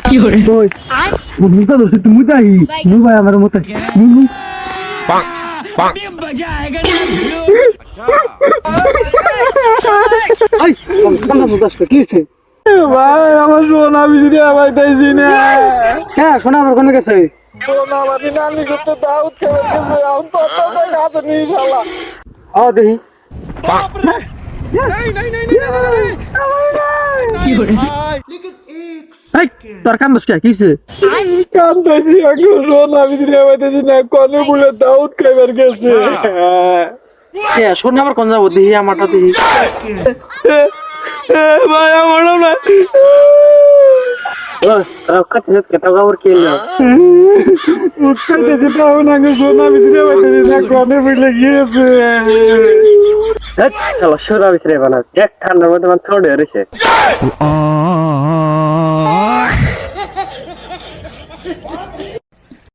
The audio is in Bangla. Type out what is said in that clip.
কি হরে ওই মুতা দোস্ত তুমি তাই মু ভাই আমার মত মু আই কোনটা দোস্ত কি হইছে ভাই আমার সোনা বিজরি ভাই তাইছি না হ্যাঁ শোনা আমার কোন গেছে সোনা বাড়ি নানি করতে দাউদ খেয়ে গেছে আমি পাতা গাছ নিয়ে শালা ও দেহি কি হরে এই তোর কাম বস কি হইছে কান্দাইছি আমি সোনা বিজরি ভাই তাইছি না কোনে বলে দাউদ খাইবার গেছে কে শোনা আমার কোন যাব দেহি আমারটা দেহি ভাই আমার না ও কাটে কেটা গাওর কে না উঠতে যেতে হবে না সোনা বিজরি ভাই তাইছি না কোনে বলে গিয়েছে হেট শালা শোনা বিছরে বানা এক ঠান্ডার মধ্যে মান ছড়ে রইছে